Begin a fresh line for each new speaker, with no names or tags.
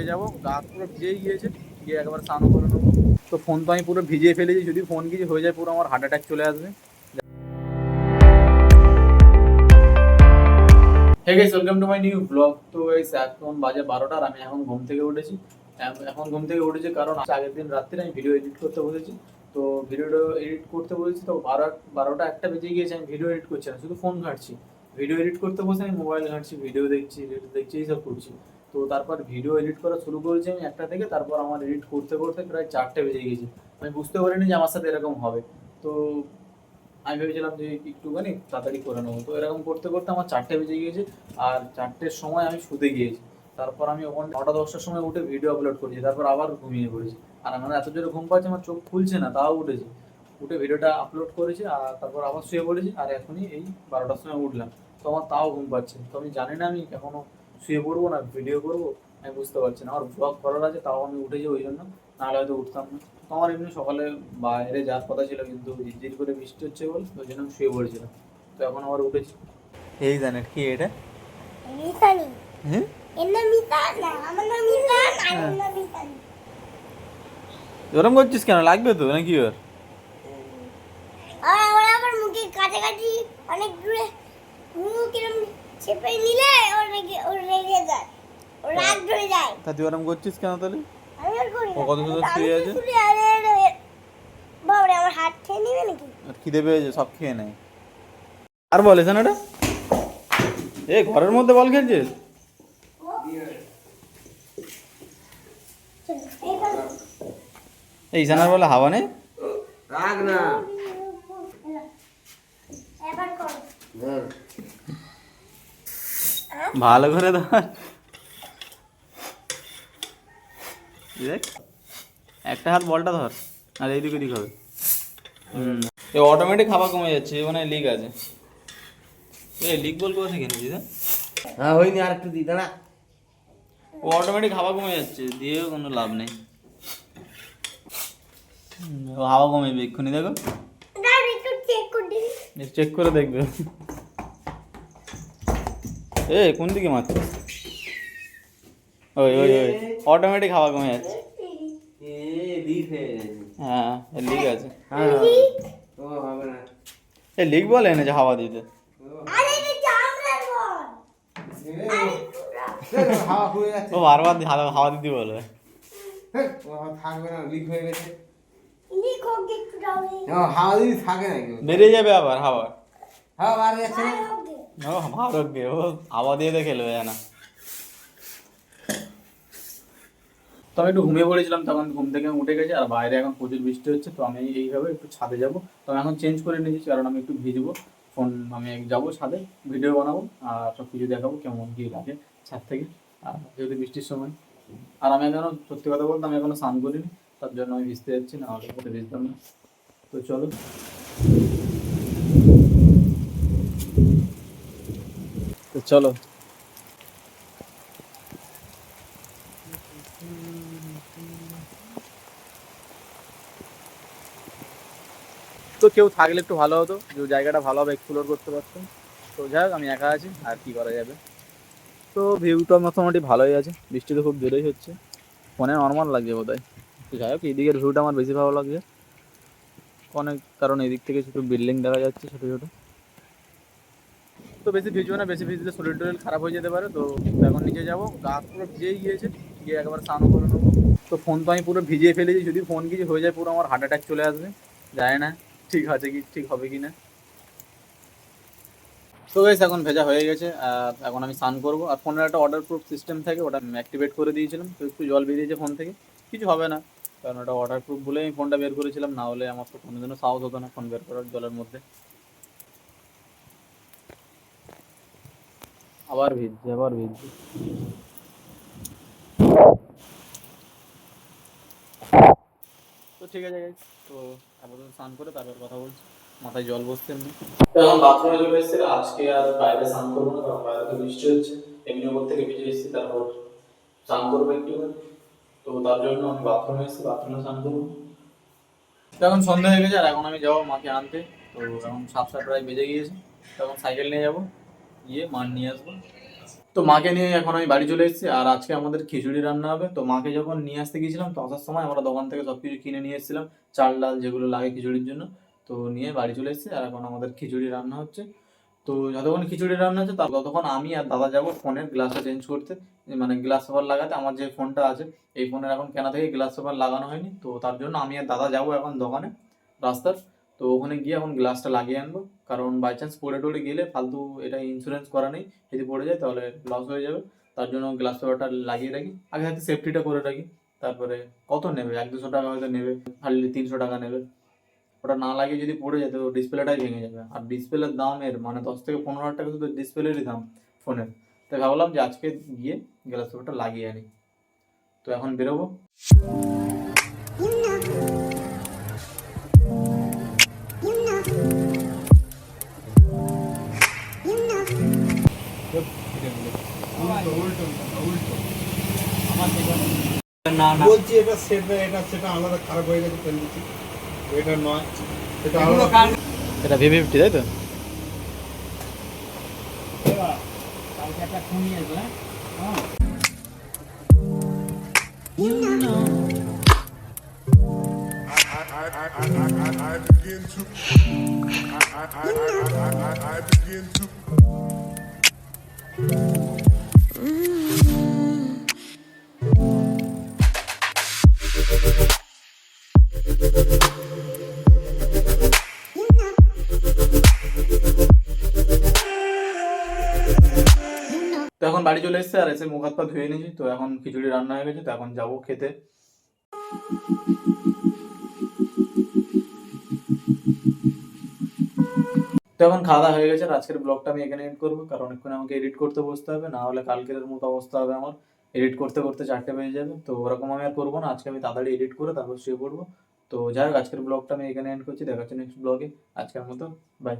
নিচে যাবো, গা পুরো ভিজেই গিয়েছে, গিয়ে একবার স্নানও করে নেবো। তো ফোন তো আমি পুরো ভিজিয়ে ফেলেছি, যদি ফোন কিছু হয়ে যায় পুরো আমার হার্ট অ্যাটাক চলে আসবে। Hey guys, welcome to my new blog. তো গাইস এখন বাজে 12টা আর আমি এখন ঘুম থেকে উঠেছি। এখন ঘুম থেকে উঠেছি কারণ আগের দিন রাত্রে আমি ভিডিও এডিট করতে বসেছি। তো ভিডিওটা এডিট করতে বলেছি, তো 12টা একটা বেজে গিয়েছে, আমি ভিডিও এডিট করছি না, শুধু ফোন ঘাঁটছি। ভিডিও এডিট করতে বসে আমি মোবাইল ঘাঁটছি, ভিডিও দেখছি, রিলস দেখছি, এইসব করছি। তো তারপর ভিডিও এডিট করা শুরু করেছি আমি 1টা থেকে, তারপর আমার এডিট করতে করতে প্রায় 4টে বেজে গিয়েছে। আমি বুঝতে পারিনি যে আমার সাথে এরকম হবে। তো আমি ভেবেছিলাম যে একটুখানি তাড়াতাড়ি করে নেবো, তো এরকম করতে করতে আমার 4টে বেজে গিয়েছে। আর 4টের সময় আমি শুতে গিয়েছি। তারপর আমি ওখানে 9টা 10টার সময় উঠে ভিডিও আপলোড করেছি, তারপর আবার ঘুমিয়ে পড়েছি। আর আমার এত জোরে ঘুম পাচ্ছে, আমার চোখ খুলছে না, তাও উঠেছি, উঠে ভিডিওটা আপলোড করেছি আর তারপর আবার শুয়ে পড়েছি। আর এখনই এই 12টার সময় উঠলাম, তো আমার তাও ঘুম পাচ্ছে। তো আমি জানি না আমি এখনো শুয়ে পড়বো না ভিডিও করবো, আমি বুঝতে পারছি না। আমার ব্লগ করার আছে, তাও আমি উঠেছি ওই জন্য, নাহলে হয়তো উঠতাম না। তো আমার এমনি সকালে বাইরে যাওয়ার কথা ছিল, কিন্তু ঝিরঝির করে বৃষ্টি হচ্ছে বলে ওই জন্য আমি শুয়ে পড়েছিলাম। তো এখন আবার উঠেছি। এই জানেন কি এটা?
মিতালি।
হ্যাঁ,
এর নাম মিতাল না, আমার নাম মিতাল, আর এর নাম মিতালি।
ওরম করছিস কেন? লাগবে তো নাকি ওর?
আর ওরা আবার মুখে কাছাকাছি অনেক দূরে মুখ এরকম চেপে নিলে ওর রেগে যায়, ওর রাগ ধরে যায়।
তা তুই ওরম করছিস কেন তাহলে?
আমি আর করি
ও
না,
কত সুন্দর
আমি
শুয়ে
তো
আছে।
শুধু বাবারে আমার হাত খেয়ে নিবে নাকি?
আর খিদে পেয়েছে, সব খেয়ে নেয়। আর বল এখানে এটা, এ ঘরের মধ্যে বল খেলছিস?
চলো, এইবার
এই জানার বলে হাওয়া নেই।
রাগ না।
এবার কর।
ধর।
ভালো করে ধর। দেখ, একটা হাত বলটা ধর, আর এইদিক ওদিক হবে। এ অটোমেটিক হাওয়া কমে যাচ্ছে, মানে লিক আছে। এ লিক বল কোথা থেকে এনেছিস?
হ্যাঁ হয়নি, আর একটু দি দাঁড়া।
ও অটোমেটিক হাওয়া কমে যাচ্ছে, দিয়েও কোনো লাভ নেই। ও হাওয়া কমেবে এক্ষুনি, দেখো
দাঁড়া একটু চেক করে দিই।
চেক করে দেখবে। এ কোন দিকে মারছিস? ওই ওই ওই অটোমেটিক হাওয়া কমে যাচ্ছে।
এ লিক হয়ে গেছে।
হ্যাঁ, লিক আছে।
হ্যাঁ ও হবে না।
এ লিক বলে এনেছে হাওয়া দিতে।
আরে এটা জামরার বল।
হাওয়া হয়ে যাচ্ছে।
ও বারবার হাওয়া দিতে বলে।
ও থাকবে না, লিক হয়ে গেছে।
লিক হোক একটু ডাউনে।
হাওয়া যদি থাকে নাকি?
বেরিয়ে যাবে আবার হাওয়া।
হাওয়া বার যাচ্ছে না।
ও ভারতকে ও হাওয়া দিয়ে তো খেলবে না। তো আমি একটু ঘুমিয়ে পড়েছিলাম, তখন ঘুম থেকে উঠে গেছে আর বাইরে এখন প্রচুর বৃষ্টি হচ্ছে। তো আমি এইভাবে একটু ছাদে যাব। তো আমি এখন চেঞ্জ করে নিয়েছি কারণ আমি একটু ভিজবো। আমি যাবো ছাদে, ভিডিও বানাবো আর সব কিছু দেখাবো কেমন কি লাগে ছাদ থেকে। আর যেহেতু বৃষ্টির সময়, আর আমি এখনো সত্যি কথা বলতে আমি এখনো স্নান করিনি, তার জন্য আমি ভিজতে যাচ্ছি, না হলে কোথায় ভিজতাম না। তো চলো। তো চলো। তো কেউ থাকলে একটু ভালো হতো, যে জায়গাটা ভালোভাবে এক্সপ্লোর করতে পারতাম। তো যাই হোক, আমি একা আছি, আর কি করা যাবে। তো ভিউটা মোটামুটি ভালোই আছে, বৃষ্টি তো খুব জোরেই হচ্ছে, ফোনে নর্মাল লাগছে বোধহয়। তো যাই হোক, এইদিকের ভিউটা আমার বেশি ভালো লাগছে অনেক, কারণ এদিক থেকে ছোটো বিল্ডিং দেখা যাচ্ছে ছোটো ছোটো। তো বেশি ভিজবো না, বেশি ভিজলে শরীর টরীর খারাপ হয়ে যেতে পারে। তো এখন নিচে যাবো, গা পুরো ভিজেই গিয়েছে, গিয়ে একবার স্নানও করে নেবো। তো ফোন তো আমি পুরো ভিজিয়ে ফেলেছি, যদি ফোন কিছু হয়ে যায় পুরো আমার হার্ট অ্যাটাক চলে আসবে। জানি না ঠিক আছে কি, ঠিক হবে কি না। তো গাইস এখন ভেজা হয়ে গেছে, আর এখন আমি স্নান করবো। আর ফোনের একটা ওয়াটার প্রুফ সিস্টেম থাকে, ওটা আমি অ্যাক্টিভেট করে দিয়েছিলাম, তো একটু জল বেরিয়েছে ফোন থেকে, কিছু হবে না। কারণ ওটা ওয়াটার প্রুফ বলে আমি ফোনটা বের করেছিলাম, না হলে আমার তো কোনোদিনও সাহস হতো না ফোন বের করার জলের মধ্যে। আবার ভিজছে, আবার ভিজছে। তো ঠিক আছে গাইস, তো আপাতত স্নান করে তারপর কথা বলছি, মাথায় জল বসছে এমনি। এখন বাথরুমে চলে এসেছি, আজকে আর বাইরে স্নান করবো না, কারণ বাইরে তো বৃষ্টি হচ্ছে, এমনি ওপর থেকে ভিজে এসেছি, তারপর স্নান করবো একটু। তো তার জন্য আমি বাথরুমে এসেছি, বাথরুমে স্নান করবো। তো এখন সন্ধ্যা হয়ে গেছে আর এখন আমি যাবো মাকে আনতে। তো এখন 7টা প্রায় বেজে গিয়েছে, তখন সাইকেল নিয়ে যাবো, গিয়ে মা নিয়ে আসবো। তো মাকে নিয়ে এখন আমি বাড়ি চলে এসেছি, আর আজকে আমাদের খিচুড়ি রান্না হবে। তো মাকে যখন নিয়ে আসতে গিয়েছিলাম তো আসার সময় আমরা দোকান থেকে সব কিছু কিনে নিয়ে এসেছিলাম, চাল ডাল যেগুলো লাগে খিচুড়ির জন্য। তো নিয়ে বাড়ি চলে এসেছি, আর এখন আমাদের খিচুড়ি রান্না হচ্ছে। তো যতক্ষণ খিচুড়ি রান্না হচ্ছে ততক্ষণ আমি আর দাদা যাবো ফোনের গ্লাসটা চেঞ্জ করতে, মানে গ্লাস পেপার লাগাতে। আমার যে ফোনটা আছে এই ফোনের এখন কেনা থেকে গ্লাস পেপার লাগানো হয়নি, তো তার জন্য আমি আর দাদা যাবো এখন দোকানে রাস্তার। তো ওখানে গিয়ে এখন গ্লাসটা লাগিয়ে আনবো, কারণ বাই চান্স পড়ে টড়ে গেলে ফালতু, এটা ইন্স্যুরেন্স করা নেই, যদি পড়ে যায় তাহলে লস হয়ে যাবে। তার জন্য গ্লাস পেপারটা লাগিয়ে রাখি, আগে থাকতে সেফটিটা করে রাখি। তারপরে কত নেবে, 100-200 টাকা হয়তো নেবে, হার্ডলি 300 টাকা নেবে। ওটা না লাগিয়ে যদি পড়ে যায় তো ডিসপ্লেটাই ভেঙে যাবে, আর ডিসপ্লের দামের মানে 10 থেকে 15 হাজার টাকা শুধু ডিসপ্লেরই দাম ফোনের। তাই ভাবলাম যে আজকে গিয়ে গ্লাস পেপারটা লাগিয়ে আনি। তো এখন বেরোবো। না না,
বলছি এটা সেটা এটা সেটা আলাদা খারাপ হয়ে গেছে ফেলে দিচ্ছি, এটা নয় এটা আলাদা।
এটা V50 তাই তো?
কালকে একটা ফোন নিয়ে আসবো। হ্যাঁ
I begin to I begin to
তো এখন বাড়ি চলে এসেছে, আর এসে মুখ হাত পা ধুয়ে নিয়েছি। তো এখন খিচুড়ি রান্না হয়ে গেছে, তো এখন যাবো খেতে। তো এখন খাওয়া দাওয়া হয়ে গেছে, আর আজকের ব্লগটা আমি এখানে এন্ড করবো, কারণ অনেকক্ষণ আমাকে এডিট করতে বসতে হবে, না হলে কালকের মতো অবস্থা হবে আমার, এডিট করতে করতে 4টে বেজে যাবে। তো ওরকম আমি আর করবো না, আজকে আমি তাড়াতাড়ি এডিট করে তারপর শুয়ে পড়বো। তো যাই হোক, আজকের ব্লগটা আমি এখানে এন্ড করছি, দেখা হচ্ছে নেক্সট ব্লগে। আজকের মতো বাই।